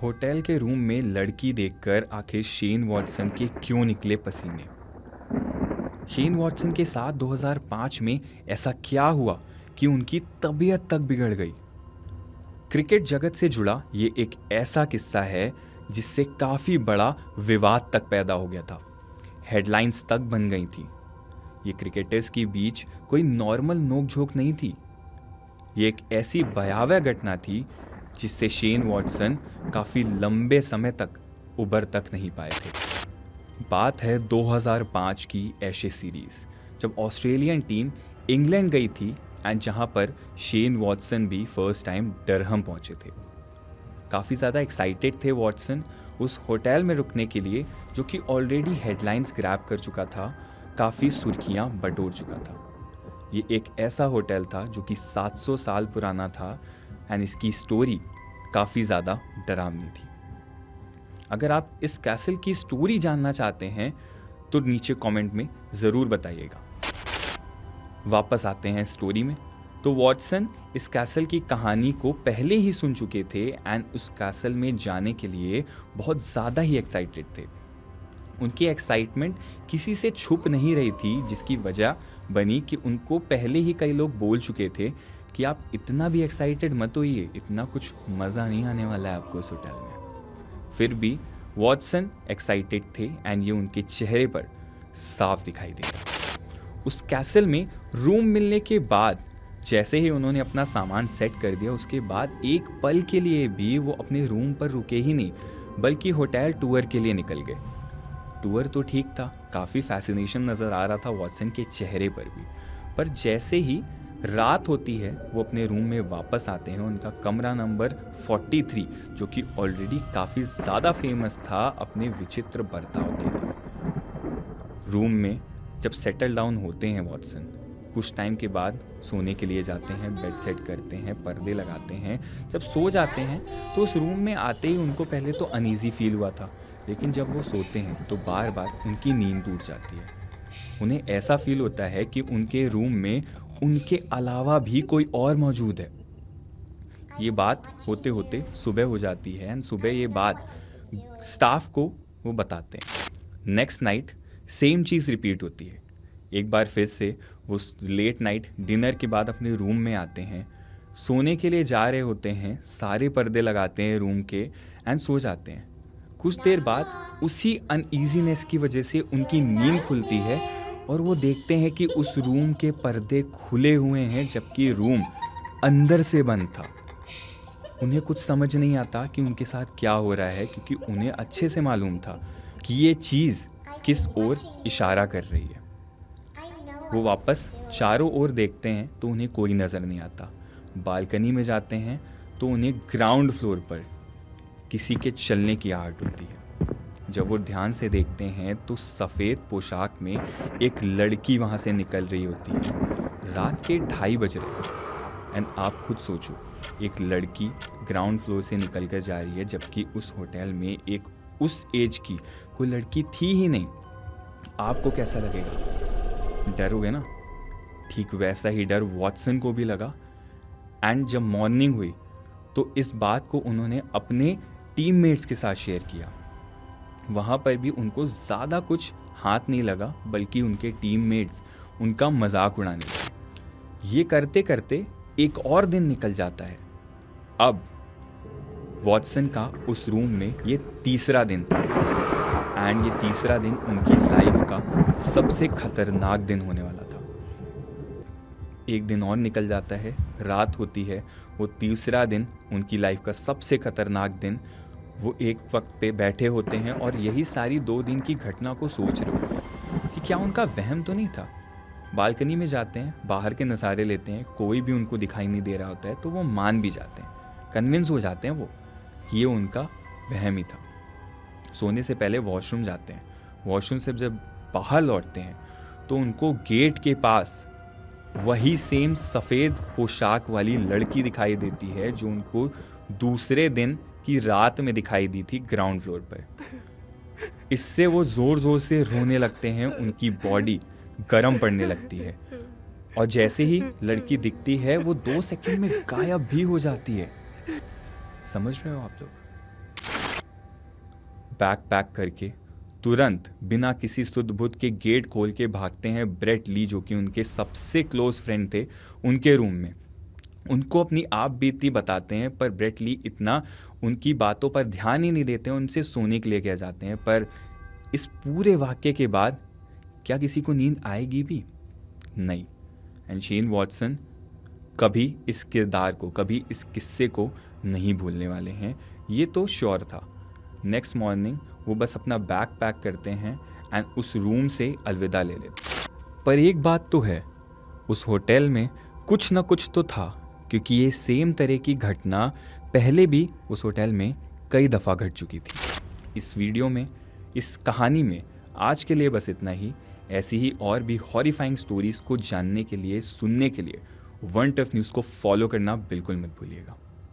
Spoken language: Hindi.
होटल के रूम में लड़की देखकर आखिर शेन वॉटसन के क्यों निकले पसीने। शेन वॉटसन के साथ 2005 में ऐसा क्या हुआ कि उनकी तबीयत तक बिगड़ गई। क्रिकेट जगत से जुड़ा ये एक ऐसा किस्सा है जिससे काफ़ी बड़ा विवाद तक पैदा हो गया था, हेडलाइंस तक बन गई थी। ये क्रिकेटर्स के बीच कोई नॉर्मल नोकझोंक नहीं थी, ये एक ऐसी भयावह घटना थी जिससे शेन वॉटसन काफ़ी लंबे समय तक उबर तक नहीं पाए थे। बात है 2005 की एशेज सीरीज़, जब ऑस्ट्रेलियन टीम इंग्लैंड गई थी एंड जहां पर शेन वॉटसन भी फर्स्ट टाइम डरहम पहुंचे थे। काफ़ी ज़्यादा एक्साइटेड थे वॉटसन उस होटल में रुकने के लिए जो कि ऑलरेडी हेडलाइंस ग्रैब कर चुका था, काफ़ी सुर्खियां बटोर चुका था। ये एक ऐसा होटल था जो कि 700 साल पुराना था एंड इसकी स्टोरी काफ़ी ज़्यादा डरावनी थी। अगर आप इस कैसल की स्टोरी जानना चाहते हैं तो नीचे कमेंट में ज़रूर बताइएगा। वापस आते हैं स्टोरी में। तो वॉटसन इस कैसल की कहानी को पहले ही सुन चुके थे एंड उस कैसल में जाने के लिए बहुत ज़्यादा ही एक्साइटेड थे। उनकी एक्साइटमेंट किसी से छुप नहीं रही थी, जिसकी वजह बनी कि उनको पहले ही कई लोग बोल चुके थे कि आप इतना भी एक्साइटेड मत होइए, इतना कुछ मज़ा नहीं आने वाला है आपको इस होटल में। फिर भी वॉटसन एक्साइटेड थे एंड ये उनके चेहरे पर साफ दिखाई दे रहा। उस कैसल में रूम मिलने के बाद जैसे ही उन्होंने अपना सामान सेट कर दिया, उसके बाद एक पल के लिए भी वो अपने रूम पर रुके ही नहीं, बल्कि होटल टूर के लिए निकल गए। टूर तो ठीक था, काफ़ी फैसिनेशन नज़र आ रहा था वॉटसन के चेहरे पर भी, पर जैसे ही रात होती है वो अपने रूम में वापस आते हैं। उनका कमरा नंबर 43 जो कि ऑलरेडी काफ़ी ज़्यादा फेमस था अपने विचित्र बर्ताव के लिए। रूम में जब सेटल डाउन होते हैं वॉटसन, कुछ टाइम के बाद सोने के लिए जाते हैं, बेड सेट करते हैं, पर्दे लगाते हैं। जब सो जाते हैं तो उस रूम में आते ही उनको पहले तो अनईजी फील हुआ था, लेकिन जब वो सोते हैं तो बार बार उनकी नींद टूट जाती है। उन्हें ऐसा फील होता है कि उनके रूम में उनके अलावा भी कोई और मौजूद है। ये बात होते होते सुबह हो जाती है एंड सुबह ये बात स्टाफ को वो बताते हैं। नेक्स्ट नाइट सेम चीज़ रिपीट होती है। एक बार फिर से वो लेट नाइट डिनर के बाद अपने रूम में आते हैं, सोने के लिए जा रहे होते हैं, सारे पर्दे लगाते हैं रूम के एंड सो जाते हैं। कुछ देर बाद उसी अनईजीनेस की वजह से उनकी नींद खुलती है और वो देखते हैं कि उस रूम के पर्दे खुले हुए हैं, जबकि रूम अंदर से बंद था। उन्हें कुछ समझ नहीं आता कि उनके साथ क्या हो रहा है, क्योंकि उन्हें अच्छे से मालूम था कि ये चीज़ किस ओर इशारा कर रही है। वो वापस चारों ओर देखते हैं तो उन्हें कोई नज़र नहीं आता। बालकनी में जाते हैं तो उन्हें ग्राउंड फ्लोर पर किसी के चलने की आहट होती है। जब वो ध्यान से देखते हैं तो सफ़ेद पोशाक में एक लड़की वहाँ से निकल रही होती है। रात के 2:30 बज रहे एंड आप खुद सोचो, एक लड़की ग्राउंड फ्लोर से निकल कर जा रही है, जबकि उस होटल में एक उस एज की कोई लड़की थी ही नहीं। आपको कैसा लगेगा? डरोगे ना? ठीक वैसा ही डर वॉटसन को भी लगा। एंड जब मॉर्निंग हुई तो इस बात को उन्होंने अपने टीममेट्स के साथ शेयर किया। वहाँ पर भी उनको ज़्यादा कुछ हाथ नहीं लगा, बल्कि उनके टीममेट्स उनका मजाक उड़ाने लगे। ये करते करते एक और दिन निकल जाता है। अब वॉटसन का उस रूम में ये तीसरा दिन था एंड ये तीसरा दिन उनकी लाइफ का सबसे खतरनाक दिन होने वाला था। एक दिन और निकल जाता है, रात होती है, वो तीसरा दिन उनकी लाइफ का सबसे खतरनाक दिन। वो एक वक्त पे बैठे होते हैं और यही सारी 2 दिन की घटना को सोच रहे होते हैं कि क्या उनका वहम तो नहीं था। बालकनी में जाते हैं, बाहर के नज़ारे लेते हैं, कोई भी उनको दिखाई नहीं दे रहा होता है तो वो मान भी जाते हैं, कन्विंस हो जाते हैं वो कि ये उनका वहम ही था। सोने से पहले वॉशरूम जाते हैं। वॉशरूम से जब बाहर लौटते हैं तो उनको गेट के पास वही सेम सफ़ेद पोशाक वाली लड़की दिखाई देती है जो उनको दूसरे दिन की रात में दिखाई दी थी ग्राउंड फ्लोर पर। इससे वो ज़ोर ज़ोर से रोने लगते हैं, उनकी बॉडी गर्म पड़ने लगती है और जैसे ही लड़की दिखती है वो 2 सेकंड में गायब भी हो जाती है। समझ रहे हो आप लोग? बैग पैक करके तुरंत बिना किसी सुध बुध के गेट खोल के भागते हैं ब्रेट ली, जो कि उनके सबसे क्लोज फ्रेंड थे, उनके रूम में। उनको अपनी आप बीती बताते हैं, पर ब्रेट ली इतना उनकी बातों पर ध्यान ही नहीं देते हैं, उनसे सोने के लिए कह जाते हैं। पर इस पूरे वाक्य के बाद क्या किसी को नींद आएगी भी? नहीं। एंड शेन वॉटसन कभी इस किरदार को, कभी इस किस्से को नहीं भूलने वाले हैं, ये तो श्योर था। नेक्स्ट मॉर्निंग वो बस अपना बैग पैक करते हैं एंड उस रूम से अलविदा ले लेते। पर एक बात तो है, उस होटल में कुछ ना कुछ तो था, क्योंकि ये सेम तरह की घटना पहले भी उस होटल में कई दफ़ा घट चुकी थी। इस वीडियो में, इस कहानी में आज के लिए बस इतना ही। ऐसी ही और भी हॉरिफाइंग स्टोरीज़ को जानने के लिए, सुनने के लिए वन टफ न्यूज़ को फॉलो करना बिल्कुल मत भूलिएगा।